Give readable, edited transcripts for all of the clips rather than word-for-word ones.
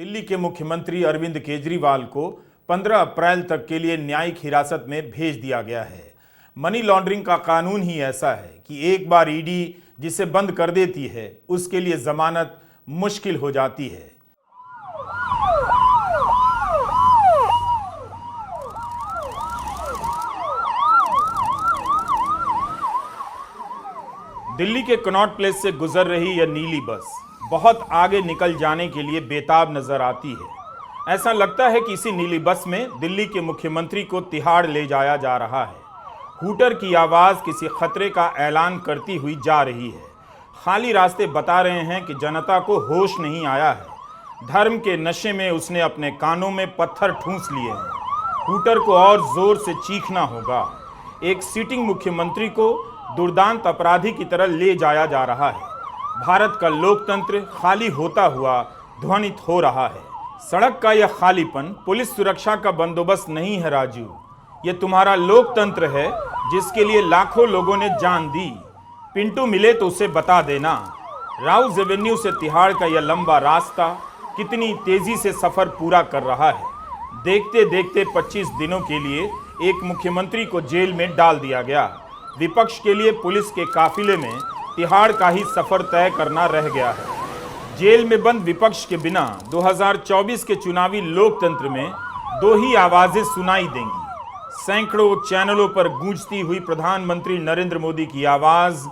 दिल्ली के मुख्यमंत्री अरविंद केजरीवाल को 15 अप्रैल तक के लिए न्यायिक हिरासत में भेज दिया गया है। मनी लॉन्ड्रिंग का कानून ही ऐसा है कि एक बार ईडी जिसे बंद कर देती है उसके लिए जमानत मुश्किल हो जाती है। दिल्ली के कनॉट प्लेस से गुजर रही यह नीली बस बहुत आगे निकल जाने के लिए बेताब नजर आती है। ऐसा लगता है कि इसी नीली बस में दिल्ली के मुख्यमंत्री को तिहाड़ ले जाया जा रहा है। हूटर की आवाज किसी खतरे का ऐलान करती हुई जा रही है। खाली रास्ते बता रहे हैं कि जनता को होश नहीं आया है। धर्म के नशे में उसने अपने कानों में पत्थर ठूंस लिए हैं। हूटर को और जोर से चीखना होगा। एक सिटिंग मुख्यमंत्री को दुर्दांत अपराधी की तरह ले जाया जा रहा है। भारत का लोकतंत्र खाली होता हुआ ध्वनित हो रहा है। सड़क का यह खालीपन पुलिस सुरक्षा का बंदोबस्त नहीं है राजू, यह तुम्हारा लोकतंत्र है जिसके लिए लाखों लोगों ने जान दी। पिंटू मिले तो उसे बता देना। राउज एवेन्यू से तिहाड़ का यह लंबा रास्ता कितनी तेजी से सफर पूरा कर रहा है। देखते देखते 25 दिनों के लिए एक मुख्यमंत्री को जेल में डाल दिया गया। विपक्ष के लिए पुलिस के काफिले में तिहाड़ का ही सफर तय करना रह गया है। जेल में बंद विपक्ष के बिना 2024 के चुनावी लोकतंत्र में दो ही आवाजें सुनाई देंगी। सैकड़ों चैनलों पर गूंजती हुई प्रधानमंत्री नरेंद्र मोदी की आवाज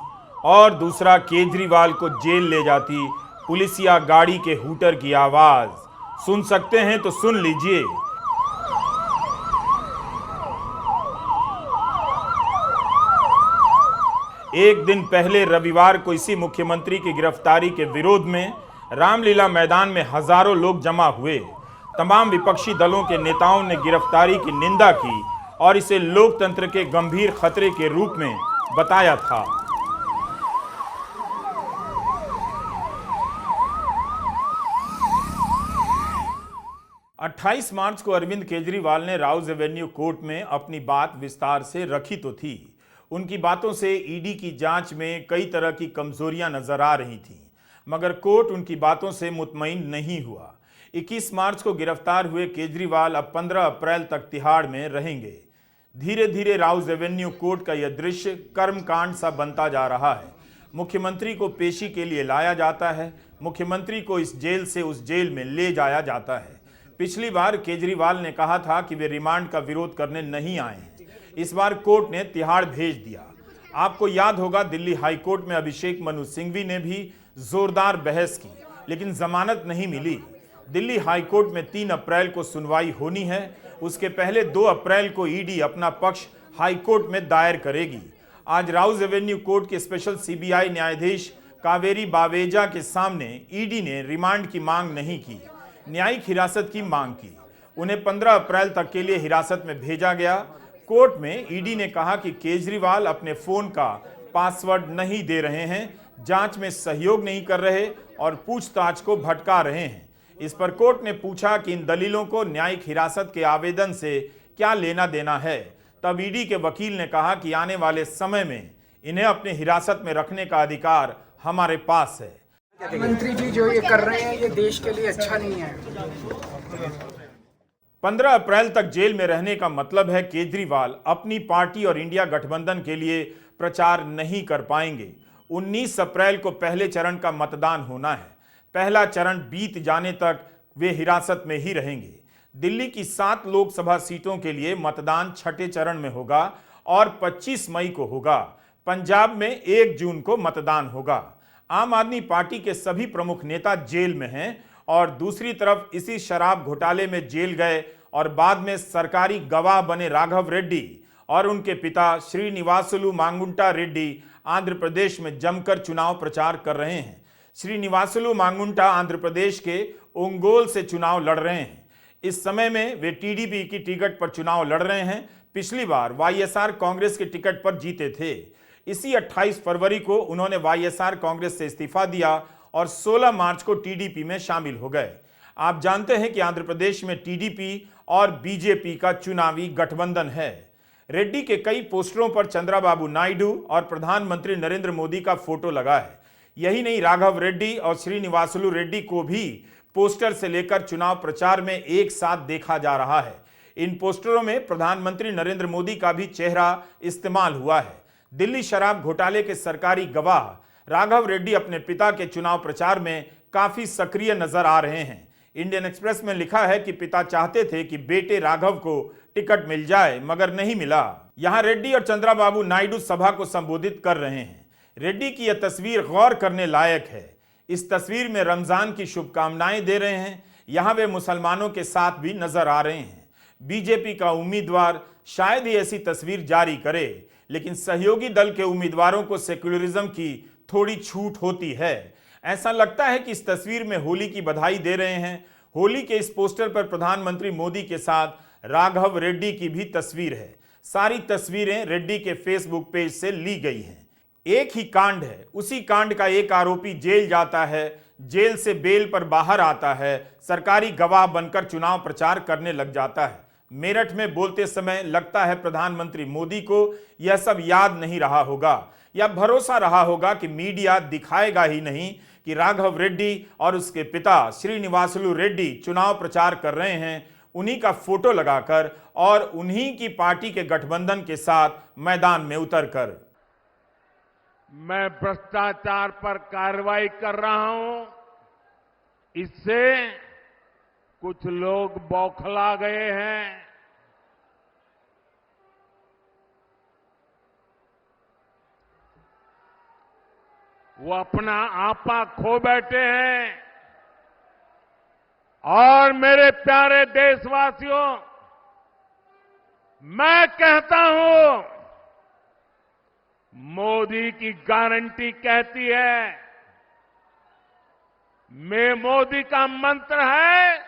और दूसरा केजरीवाल को जेल ले जाती पुलिसिया गाड़ी के हूटर की आवाज। सुन सकते हैं तो सुन लीजिए। एक दिन पहले रविवार को इसी मुख्यमंत्री की गिरफ्तारी के विरोध में रामलीला मैदान में हजारों लोग जमा हुए। तमाम विपक्षी दलों के नेताओं ने गिरफ्तारी की निंदा की और इसे लोकतंत्र के गंभीर खतरे के रूप में बताया था। अट्ठाईस मार्च को अरविंद केजरीवाल ने राउज एवेन्यू कोर्ट में अपनी बात विस्तार से रखी तो थी। उनकी बातों से ईडी की जांच में कई तरह की कमजोरियां नजर आ रही थीं, मगर कोर्ट उनकी बातों से मुतमईन नहीं हुआ। 21 मार्च को गिरफ्तार हुए केजरीवाल अब 15 अप्रैल तक तिहाड़ में रहेंगे। धीरे धीरे राउज एवेन्यू कोर्ट का यह दृश्य कर्मकांड सा बनता जा रहा है। मुख्यमंत्री को पेशी के लिए लाया जाता है, मुख्यमंत्री को इस जेल से उस जेल में ले जाया जाता है। पिछली बार केजरीवाल ने कहा था कि वे रिमांड का विरोध करने नहीं आए हैं। इस बार कोर्ट ने तिहाड़ भेज दिया। आपको याद होगा दिल्ली हाई कोर्ट में अभिषेक मनु सिंघवी ने भी जोरदार बहस की, लेकिन जमानत नहीं मिली। दिल्ली हाई कोर्ट में 3 अप्रैल को सुनवाई होनी है। उसके पहले 2 अप्रैल को ईडी अपना पक्ष हाई कोर्ट में दायर करेगी। आज राउज एवेन्यू कोर्ट के स्पेशल सीबीआई न्यायाधीश कावेरी बावेजा के सामने ईडी ने रिमांड की मांग नहीं की, न्यायिक हिरासत की मांग की। उन्हें 15 अप्रैल तक के लिए हिरासत में भेजा गया। कोर्ट में ईडी ने कहा कि केजरीवाल अपने फोन का पासवर्ड नहीं दे रहे हैं, जांच में सहयोग नहीं कर रहे और पूछताछ को भटका रहे हैं। इस पर कोर्ट ने पूछा कि इन दलीलों को न्यायिक हिरासत के आवेदन से क्या लेना देना है। तब ईडी के वकील ने कहा कि आने वाले समय में इन्हें अपने हिरासत में रखने का अधिकार हमारे पास है। मंत्री जी जो ये कर रहे हैं ये देश के लिए अच्छा नहीं है। 15 अप्रैल तक जेल में रहने का मतलब है केजरीवाल अपनी पार्टी और इंडिया गठबंधन के लिए प्रचार नहीं कर पाएंगे। 19 अप्रैल को पहले चरण का मतदान होना है। पहला चरण बीत जाने तक वे हिरासत में ही रहेंगे। दिल्ली की 7 लोकसभा सीटों के लिए मतदान छठे चरण में होगा और 25 मई को होगा। पंजाब में 1 जून को मतदान होगा। आम आदमी पार्टी के सभी प्रमुख नेता जेल में हैं और दूसरी तरफ इसी शराब घोटाले में जेल गए और बाद में सरकारी गवाह बने राघव रेड्डी और उनके पिता श्रीनिवासुलु मांगुंटा रेड्डी आंध्र प्रदेश में जमकर चुनाव प्रचार कर रहे हैं। श्रीनिवासुलु मांगुंटा आंध्र प्रदेश के ओंगोल से चुनाव लड़ रहे हैं। इस समय में वे टीडीपी की टिकट पर चुनाव लड़ रहे हैं। पिछली बार वाईएसआर कांग्रेस के टिकट पर जीते थे। इसी 28 फरवरी को उन्होंने वाईएसआर कांग्रेस से इस्तीफा दिया और 16 मार्च को टीडीपी में शामिल हो गए। आप जानते हैं कि आंध्र प्रदेश में टीडीपी और बीजेपी का चुनावी गठबंधन है। रेड्डी के कई पोस्टरों पर चंद्रबाबू नायडू और प्रधानमंत्री नरेंद्र मोदी का फोटो लगा है। यही नहीं, राघव रेड्डी और श्रीनिवासुलु रेड्डी को भी पोस्टर से लेकर चुनाव प्रचार में एक साथ देखा जा रहा है। इन पोस्टरों में प्रधानमंत्री नरेंद्र मोदी का भी चेहरा इस्तेमाल हुआ है। दिल्ली शराब घोटाले के सरकारी गवाह राघव रेड्डी अपने पिता के चुनाव प्रचार में काफी सक्रिय नजर आ रहे हैं। इंडियन एक्सप्रेस में लिखा है कि पिता चाहते थे कि बेटे राघव को टिकट मिल जाए, मगर नहीं मिला। यहां रेड्डी और चंद्राबाबू नायडू सभा को संबोधित कर रहे हैं। रेड्डी की यह तस्वीर गौर करने लायक है। इस तस्वीर में रमजान की शुभकामनाएं दे रहे हैं। यहां वे मुसलमानों के साथ भी नजर आ रहे हैं। बीजेपी का उम्मीदवार शायद ही ऐसी तस्वीर जारी करे, लेकिन सहयोगी दल के उम्मीदवारों को सेक्युलरिज्म की थोड़ी छूट होती है। ऐसा लगता है कि इस तस्वीर में होली की बधाई दे रहे हैं। होली के इस पोस्टर पर प्रधानमंत्री मोदी के साथ राघव रेड्डी की भी तस्वीर है। सारी तस्वीरें रेड्डी के फेसबुक पेज से ली गई हैं। एक ही कांड है, उसी कांड का एक आरोपी जेल जाता है, जेल से बेल पर बाहर आता है, सरकारी गवाह बनकर चुनाव प्रचार करने लग जाता है। मेरठ में बोलते समय लगता है प्रधानमंत्री मोदी को यह सब याद नहीं रहा होगा, या भरोसा रहा होगा कि मीडिया दिखाएगा ही नहीं कि राघव रेड्डी और उसके पिता श्रीनिवासलू रेड्डी चुनाव प्रचार कर रहे हैं, उन्हीं का फोटो लगाकर और उन्हीं की पार्टी के गठबंधन के साथ मैदान में उतरकर। मैं भ्रष्टाचार पर कार्रवाई कर रहा हूं, इससे कुछ लोग बौखला गए हैं। वो अपना आपा खो बैठे हैं। और मेरे प्यारे देशवासियों, मैं कहता हूं, मोदी की गारंटी कहती है, मोदी का मंत्र है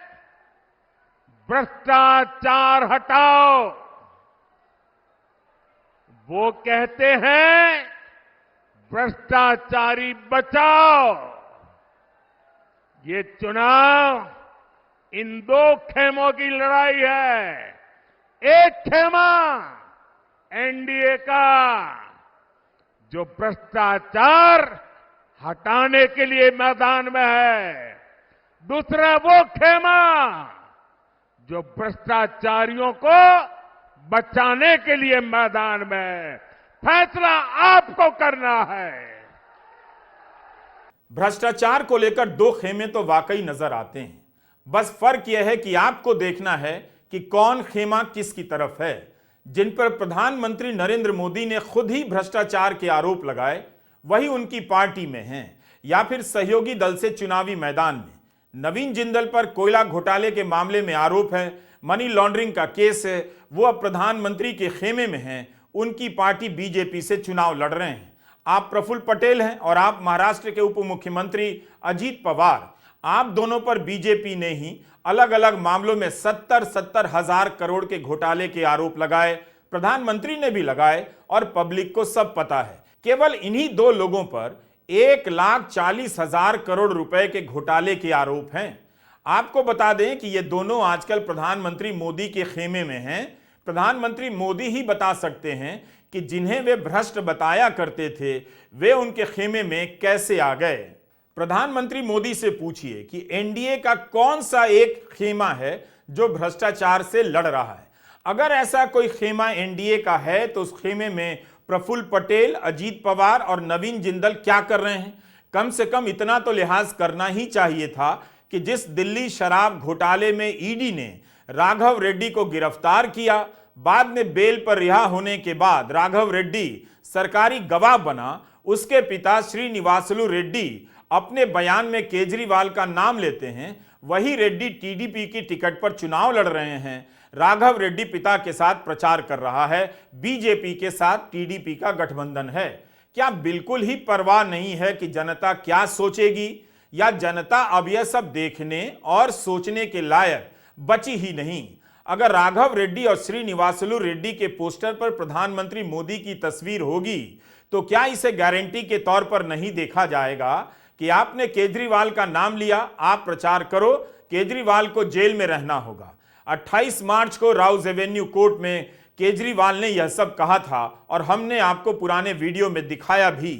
भ्रष्टाचार हटाओ। वो कहते हैं भ्रष्टाचारी बचाओ। ये चुनाव इन दो खेमों की लड़ाई है। एक खेमा एनडीए का, जो भ्रष्टाचार हटाने के लिए मैदान में है। दूसरा वो खेमा जो भ्रष्टाचारियों को बचाने के लिए मैदान में है। फैसला आपको करना है। भ्रष्टाचार को लेकर दो खेमे तो वाकई नजर आते हैं। बस फर्क यह है कि आपको देखना है कि कौन खेमा किसकी तरफ है। जिन पर प्रधानमंत्री नरेंद्र मोदी ने खुद ही भ्रष्टाचार के आरोप लगाए, वही उनकी पार्टी में हैं, या फिर सहयोगी दल से चुनावी मैदान में। नवीन जिंदल पर कोयला घोटाले के मामले में आरोप है, मनी लॉन्ड्रिंग का केस है, वो अब प्रधानमंत्री के खेमे में हैं। उनकी पार्टी बीजेपी से चुनाव लड़ रहे हैं। आप प्रफुल्ल पटेल हैं और आप महाराष्ट्र के उप मुख्यमंत्री अजीत पवार। आप दोनों पर बीजेपी ने ही अलग अलग मामलों में 70 हजार करोड़ के घोटाले के आरोप लगाए। प्रधानमंत्री ने भी लगाए और पब्लिक को सब पता है। केवल इन्हीं दो लोगों पर 1,40,000 करोड़ रुपए के घोटाले के आरोप हैं। आपको बता दें कि ये दोनों आजकल प्रधानमंत्री मोदी के खेमे में हैं। प्रधानमंत्री मोदी ही बता सकते हैं कि जिन्हें वे भ्रष्ट बताया करते थे, वे उनके खेमे में कैसे आ गए। प्रधानमंत्री मोदी से पूछिए कि एनडीए का कौन सा एक खेमा है जो भ्रष्टाचार से लड़ रहा है। अगर ऐसा कोई खेमा एनडीए का है तो उस खेमे में प्रफुल्ल पटेल, अजीत पवार और नवीन जिंदल क्या कर रहे हैं? कम से कम इतना तो लिहाज करना ही चाहिए था कि जिस दिल्ली शराब घोटाले में ईडी ने राघव रेड्डी को गिरफ्तार किया, बाद में बेल पर रिहा होने के बाद राघव रेड्डी सरकारी गवाह बना, उसके पिता श्रीनिवासलू रेड्डी अपने बयान में केजरीवाल का नाम लेते हैं। वही रेड्डी टीडीपी की टिकट पर चुनाव लड़ रहे हैं। राघव रेड्डी पिता के साथ प्रचार कर रहा है, बीजेपी के साथ टीडीपी का गठबंधन है। क्या बिल्कुल ही परवाह नहीं है कि जनता क्या सोचेगी, या जनता अब यह सब देखने और सोचने के लायक बची ही नहीं? अगर राघव रेड्डी और श्रीनिवासलू रेड्डी के पोस्टर पर प्रधानमंत्री मोदी की तस्वीर होगी, तो क्या इसे गारंटी के तौर पर नहीं देखा जाएगा कि आपने केजरीवाल का नाम लिया, आप प्रचार करो, केजरीवाल को जेल में रहना होगा? 28 मार्च को राउज एवेन्यू कोर्ट में केजरीवाल ने यह सब कहा था और हमने आपको पुराने वीडियो में दिखाया भी।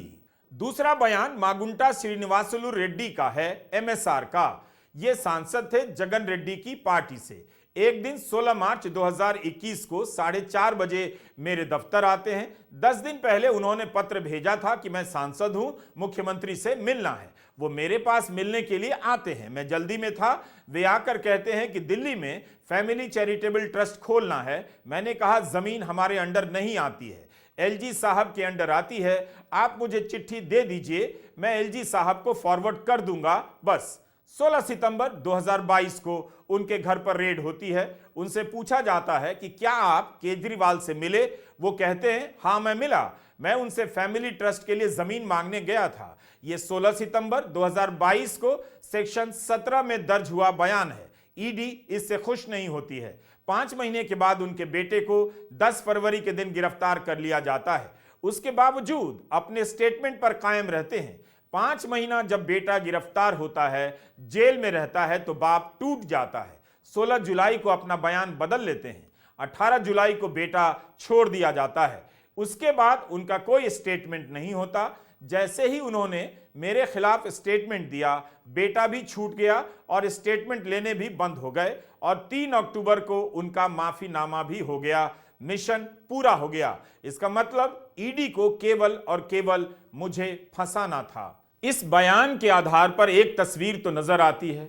दूसरा बयान मागुंटा श्रीनिवासलू रेड्डी का है, एमएसआर का। ये सांसद थे जगन रेड्डी की पार्टी से। एक दिन 16 मार्च 2021 को 4:30 बजे मेरे दफ्तर आते हैं। 10 दिन पहले उन्होंने पत्र भेजा था कि मैं सांसद हूं, मुख्यमंत्री से मिलना है। वो मेरे पास मिलने के लिए आते हैं। मैं जल्दी में था। वे आकर कहते हैं कि दिल्ली में फैमिली चैरिटेबल ट्रस्ट खोलना है। मैंने कहा जमीन हमारे अंडर नहीं आती है, एलजी साहब के अंडर आती है। आप मुझे चिट्ठी दे दीजिए, मैं एलजी साहब को फॉरवर्ड कर दूंगा बस। 16 सितंबर 2022 को उनके घर पर रेड होती है। उनसे पूछा जाता है कि क्या आप केजरीवाल से मिले? वो कहते हैं हाँ मैं मिला, मैं उनसे फैमिली ट्रस्ट के लिए जमीन मांगने गया था। यह 16 सितंबर 2022 को सेक्शन 17 में दर्ज हुआ बयान है। ईडी इससे खुश नहीं होती है। 5 महीने के बाद उनके बेटे को 10 फरवरी के दिन गिरफ्तार कर लिया जाता है। उसके बावजूद अपने स्टेटमेंट पर कायम रहते हैं। 5 महीना जब बेटा गिरफ्तार होता है, जेल में रहता है, तो बाप टूट जाता है। 16 जुलाई को अपना बयान बदल लेते हैं। 18 जुलाई को बेटा छोड़ दिया जाता है। उसके बाद उनका कोई स्टेटमेंट नहीं होता। जैसे ही उन्होंने मेरे खिलाफ स्टेटमेंट दिया, बेटा भी छूट गया और स्टेटमेंट लेने भी बंद हो गए और 3 अक्टूबर को उनका माफीनामा भी हो गया। मिशन पूरा हो गया। इसका मतलब ईडी को केवल और केवल मुझे फंसाना था। इस बयान के आधार पर एक तस्वीर तो नजर आती है।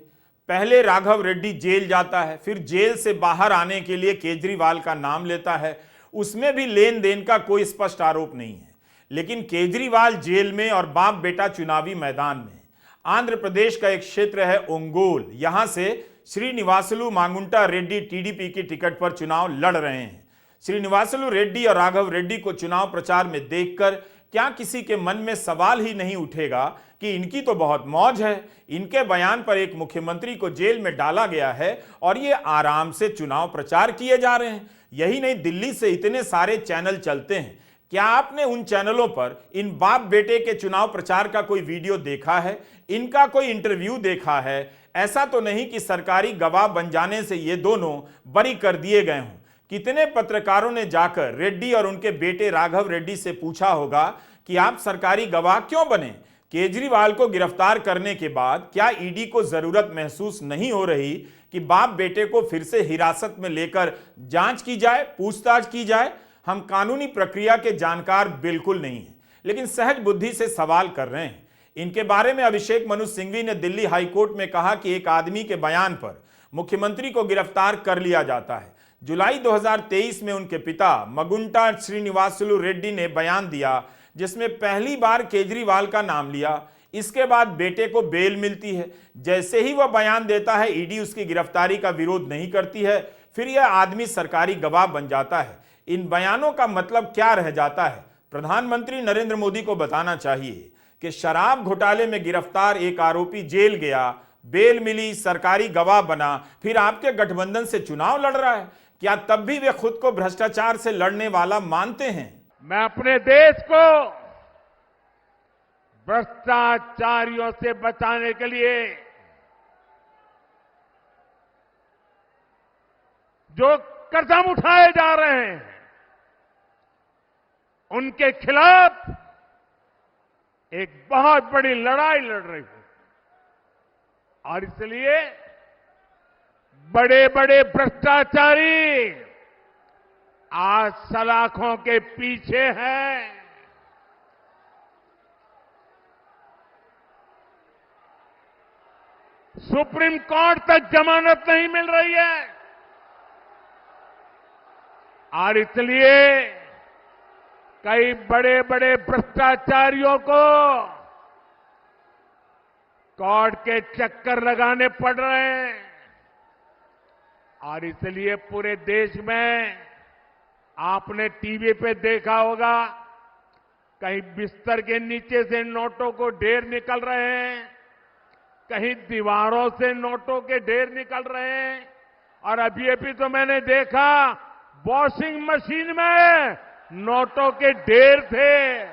पहले राघव रेड्डी जेल जाता है, फिर जेल से बाहर आने के लिए केजरीवाल का नाम लेता है। उसमें भी लेन देन का कोई स्पष्ट आरोप नहीं है। लेकिन केजरीवाल जेल में और बाप बेटा चुनावी मैदान में। आंध्र प्रदेश का एक क्षेत्र है ओंगोल। यहां से श्रीनिवासलू मांगुंटा रेड्डी टीडीपी की टिकट पर चुनाव लड़ रहे हैं। श्रीनिवासलू रेड्डी और राघव रेड्डी को चुनाव प्रचार में देखकर क्या किसी के मन में सवाल ही नहीं उठेगा कि इनकी तो बहुत मौज है। इनके बयान पर एक मुख्यमंत्री को जेल में डाला गया है और ये आराम से चुनाव प्रचार किए जा रहे हैं। यही नहीं, दिल्ली से इतने सारे चैनल चलते हैं। क्या आपने उन चैनलों पर इन बाप बेटे के चुनाव प्रचार का कोई वीडियो देखा है? इनका कोई इंटरव्यू देखा है? ऐसा तो नहीं कि सरकारी गवाह बन जाने से ये दोनों बरी कर दिए गए हों। कितने पत्रकारों ने जाकर रेड्डी और उनके बेटे राघव रेड्डी से पूछा होगा कि आप सरकारी गवाह क्यों बने? केजरीवाल को गिरफ्तार करने के बाद क्या ईडी को जरूरत महसूस नहीं हो रही कि बाप बेटे को फिर से हिरासत में लेकर जांच की जाए, पूछताछ की जाए? हम कानूनी प्रक्रिया के जानकार बिल्कुल नहीं हैं, लेकिन सहज बुद्धि से सवाल कर रहे हैं। इनके बारे में अभिषेक मनु सिंघवी ने दिल्ली हाईकोर्ट में कहा कि एक आदमी के बयान पर मुख्यमंत्री को गिरफ्तार कर लिया जाता है। जुलाई 2023 में उनके पिता मगुंटा श्रीनिवासलू रेड्डी ने बयान दिया जिसमें पहली बार केजरीवाल का नाम लिया। इसके बाद बेटे को बेल मिलती है। जैसे ही वह बयान देता है, ईडी उसकी गिरफ्तारी का विरोध नहीं करती है। फिर यह आदमी सरकारी गवाह बन जाता है। इन बयानों का मतलब क्या रह जाता है? प्रधानमंत्री नरेंद्र मोदी को बताना चाहिए कि शराब घोटाले में गिरफ्तार एक आरोपी जेल गया, बेल मिली, सरकारी गवाह बना, फिर आपके गठबंधन से चुनाव लड़ रहा है। क्या तब भी वे खुद को भ्रष्टाचार से लड़ने वाला मानते हैं? मैं अपने देश को भ्रष्टाचारियों से बचाने के लिए जो कदम उठाए जा रहे हैं उनके खिलाफ एक बहुत बड़ी लड़ाई लड़ रही हूं। और इसलिए बड़े बड़े भ्रष्टाचारी आज सलाखों के पीछे हैं। सुप्रीम कोर्ट तक जमानत नहीं मिल रही है और इसलिए कई बड़े बड़े भ्रष्टाचारियों को कोर्ट के चक्कर लगाने पड़ रहे हैं। और इसलिए पूरे देश में आपने टीवी पे देखा होगा, कहीं बिस्तर के नीचे से नोटों को ढेर निकल रहे हैं, कहीं दीवारों से नोटों के ढेर निकल रहे हैं। और अभी तो मैंने देखा वॉशिंग मशीन में नोटों के ढेर थे।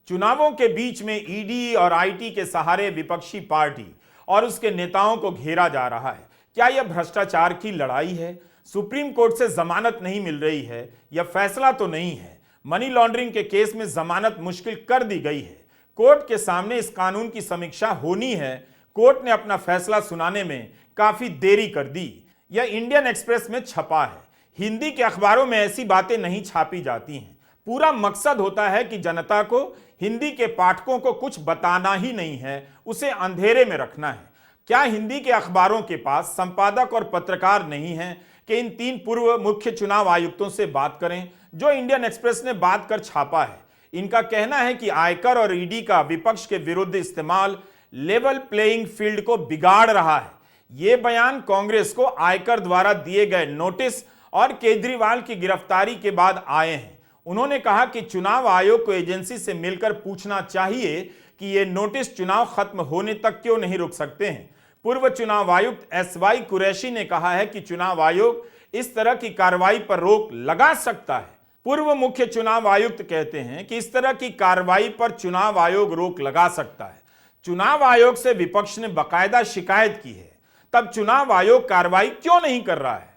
चुनावों के बीच में ईडी और आईटी के सहारे विपक्षी पार्टी और उसके नेताओं को घेरा जा रहा है। क्या यह भ्रष्टाचार की लड़ाई है? सुप्रीम कोर्ट से जमानत नहीं मिल रही है, यह फैसला तो नहीं है। मनी लॉन्ड्रिंग के केस में जमानत मुश्किल कर दी गई है। कोर्ट के सामने इस कानून की समीक्षा होनी है। कोर्ट ने अपना फैसला सुनाने में काफी देरी कर दी। यह इंडियन एक्सप्रेस में छपा है। हिंदी के अखबारों में ऐसी बातें नहीं छापी जाती हैं। पूरा मकसद होता है कि जनता को, हिंदी के पाठकों को कुछ बताना ही नहीं है, उसे अंधेरे में रखना है। क्या हिंदी के अखबारों के पास संपादक और पत्रकार नहीं हैं कि इन 3 पूर्व मुख्य चुनाव आयुक्तों से बात करें, जो इंडियन एक्सप्रेस ने बात कर छापा है। इनका कहना है कि आयकर और ईडी का विपक्ष के विरुद्ध इस्तेमाल लेवल प्लेइंग फील्ड को बिगाड़ रहा है। ये बयान कांग्रेस को आयकर द्वारा दिए गए नोटिस और केजरीवाल की गिरफ्तारी के बाद आए हैं। उन्होंने कहा कि चुनाव आयोग को एजेंसी से मिलकर पूछना चाहिए कि ये नोटिस चुनाव खत्म होने तक क्यों नहीं रुक सकते हैं। पूर्व चुनाव आयुक्त एसवाई कुरैशी ने कहा है कि चुनाव आयोग इस तरह की कार्रवाई पर रोक लगा सकता है। पूर्व मुख्य चुनाव आयुक्त कहते हैं कि इस तरह की कार्रवाई पर चुनाव आयोग रोक लगा सकता है। चुनाव आयोग से विपक्ष ने बाकायदा शिकायत की है, तब चुनाव आयोग कार्रवाई क्यों नहीं कर रहा है?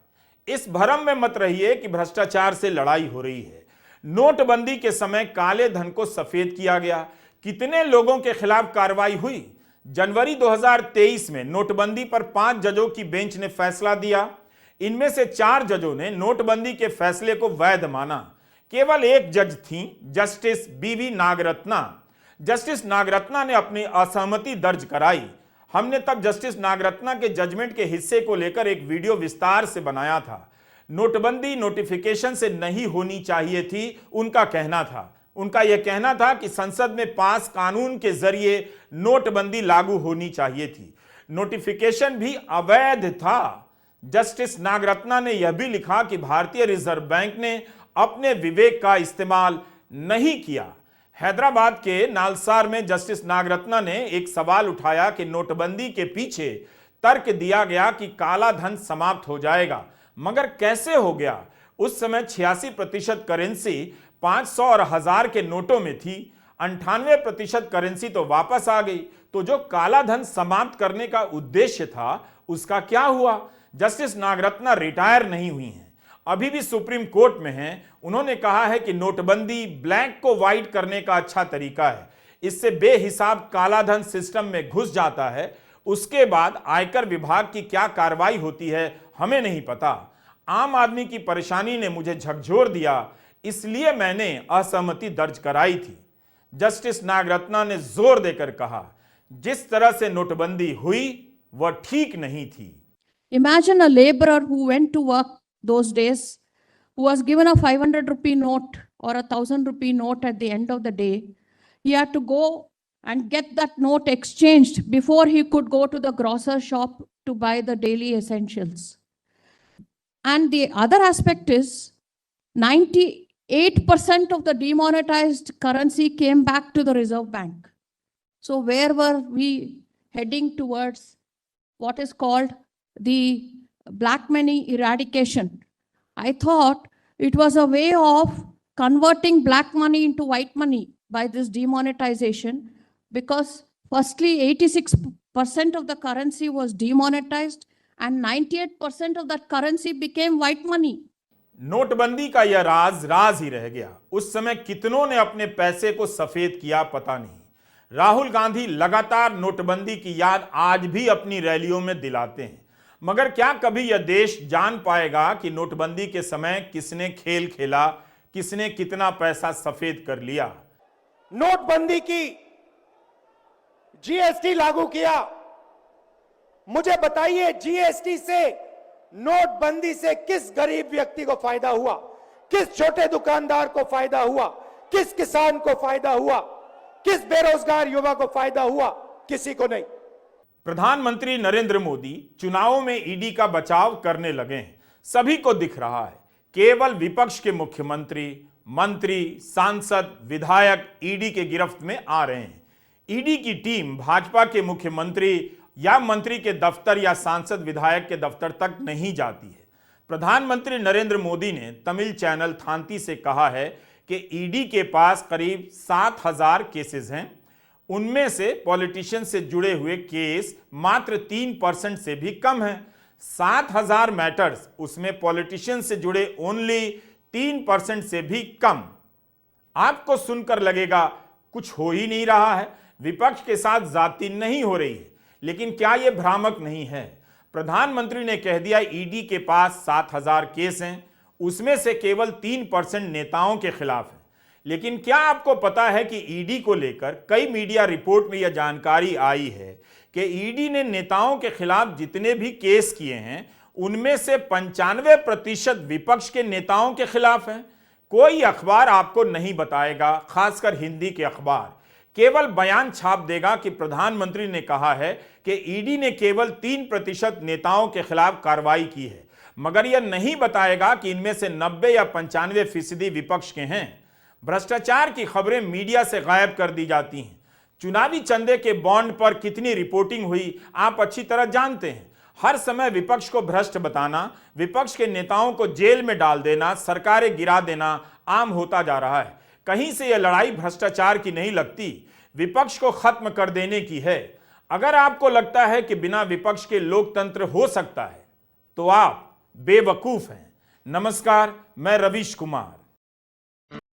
इस भ्रम में मत रहिए कि भ्रष्टाचार से लड़ाई हो रही है। नोटबंदी के समय काले धन को सफेद किया गया। कितने लोगों के खिलाफ कार्रवाई हुई? जनवरी 2023 में नोटबंदी पर 5 जजों की बेंच ने फैसला दिया। इनमें से 4 जजों ने नोटबंदी के फैसले को वैध माना। केवल एक जज थी, जस्टिस बीवी नागरत्ना। जस्टिस नागरत्ना ने अपनी असहमति दर्ज कराई। हमने तब जस्टिस नागरत्ना के जजमेंट के हिस्से को लेकर एक वीडियो विस्तार से बनाया था। नोटबंदी नोटिफिकेशन से नहीं होनी चाहिए थी, उनका कहना था। उनका यह कहना था कि संसद में पास कानून के जरिए नोटबंदी लागू होनी चाहिए थी। नोटिफिकेशन भी अवैध था। जस्टिस नागरत्ना ने यह भी लिखा कि भारतीय रिजर्व बैंक ने अपने विवेक का इस्तेमाल नहीं किया। हैदराबाद के नालसार में जस्टिस नागरत्ना ने एक सवाल उठाया कि नोटबंदी के पीछे तर्क दिया गया कि काला धन समाप्त हो जाएगा, मगर कैसे हो गया? उस समय 86% करेंसी 500 और 1000 के नोटों में थी। 98% करेंसी तो वापस आ गई। तो जो काला धन समाप्त करने का उद्देश्य था, उसका क्या हुआ? जस्टिस नागरत्ना रिटायर नहीं हुई हैं, अभी भी सुप्रीम कोर्ट में हैं। उन्होंने कहा है कि नोटबंदी ब्लैक को व्हाइट करने का अच्छा तरीका है। इससे बेहिसाब काला धन सिस्टम में घुस जाता है। उसके बाद आयकर विभाग की क्या कार्रवाई होती है हमें नहीं पता। आम आदमी की परेशानी ने मुझे झकझोर दिया, इसलिए मैंने असहमति दर्ज कराई थी। जस्टिस नागरत्ना ने जोर देकर कहा, जिस तरह से नोटबंदी हुई वह ठीक नहीं थी। Imagine a laborer who went to work those days, who was given a 500 rupee note or a 1000 rupee note at the end of the day. He had to go and get that note exchanged before he could go to the grocer shop to buy the daily essentials. And the other aspect is 98% of the demonetized currency came back to the Reserve Bank. So where were we heading towards what is called the black money eradication? I thought it was a way of converting black money into white money by this demonetization, because firstly 86% of the currency was demonetized and 98% of that currency became white money. नोटबंदी का यह राज ही रह गया। उस समय कितनों ने अपने पैसे को सफेद किया पता नहीं। राहुल गांधी लगातार नोटबंदी की याद आज भी अपनी रैलियों में दिलाते हैं, मगर क्या कभी यह देश जान पाएगा कि नोटबंदी के समय किसने खेल खेला, किसने कितना पैसा सफेद कर लिया? नोटबंदी की, जीएसटी लागू किया। मुझे बताइए, जीएसटी से, नोटबंदी से किस गरीब व्यक्ति को फायदा हुआ? किस छोटे दुकानदार को फायदा हुआ? किस किसान को फायदा हुआ? किस बेरोजगार युवा को फायदा हुआ? किसी को नहीं। प्रधानमंत्री नरेंद्र मोदी चुनावों में ईडी का बचाव करने लगे हैं। सभी को दिख रहा है। केवल विपक्ष के मुख्यमंत्री, मंत्री, सांसद, विधायक ईडी के गिरफ्त में आ रहे हैं। ईडी की टीम भाजपा के मुख्यमंत्री या मंत्री के दफ्तर या सांसद विधायक के दफ्तर तक नहीं जाती है। प्रधानमंत्री नरेंद्र मोदी ने तमिल चैनल थांती से कहा है कि ईडी के पास करीब 7000 केसेस हैं। उनमें से पॉलिटिशियन से जुड़े हुए केस मात्र 3% से भी कम हैं। 7000 मैटर्स, उसमें पॉलिटिशियन से जुड़े ओनली 3% से भी कम। आपको सुनकर लगेगा कुछ हो ही नहीं रहा है, विपक्ष के साथ जाति नहीं हो रही है, लेकिन क्या यह भ्रामक नहीं है? प्रधानमंत्री ने कह दिया ईडी के पास 7,000 केस हैं, उसमें से केवल 3% नेताओं के खिलाफ है। लेकिन क्या आपको पता है कि ईडी को लेकर कई मीडिया रिपोर्ट में यह जानकारी आई है कि ईडी ने नेताओं के खिलाफ जितने भी केस किए हैं उनमें से 95% विपक्ष के नेताओं के खिलाफ हैं। कोई अखबार आपको नहीं बताएगा, खासकर हिंदी के अखबार केवल बयान छाप देगा कि प्रधानमंत्री ने कहा है कि ईडी ने केवल 3% नेताओं के खिलाफ कार्रवाई की है, मगर यह नहीं बताएगा कि इनमें से 90 या 95% विपक्ष के हैं। भ्रष्टाचार की खबरें मीडिया से गायब कर दी जाती हैं। चुनावी चंदे के बॉन्ड पर कितनी रिपोर्टिंग हुई आप अच्छी तरह जानते हैं। हर समय विपक्ष को भ्रष्ट बताना, विपक्ष के नेताओं को जेल में डाल देना, सरकारें गिरा देना आम होता जा रहा है। कहीं से यह लड़ाई भ्रष्टाचार की नहीं लगती, विपक्ष को खत्म कर देने की है। अगर आपको लगता है कि बिना विपक्ष के लोकतंत्र हो सकता है तो आप बेवकूफ हैं। नमस्कार, मैं रवीश कुमार।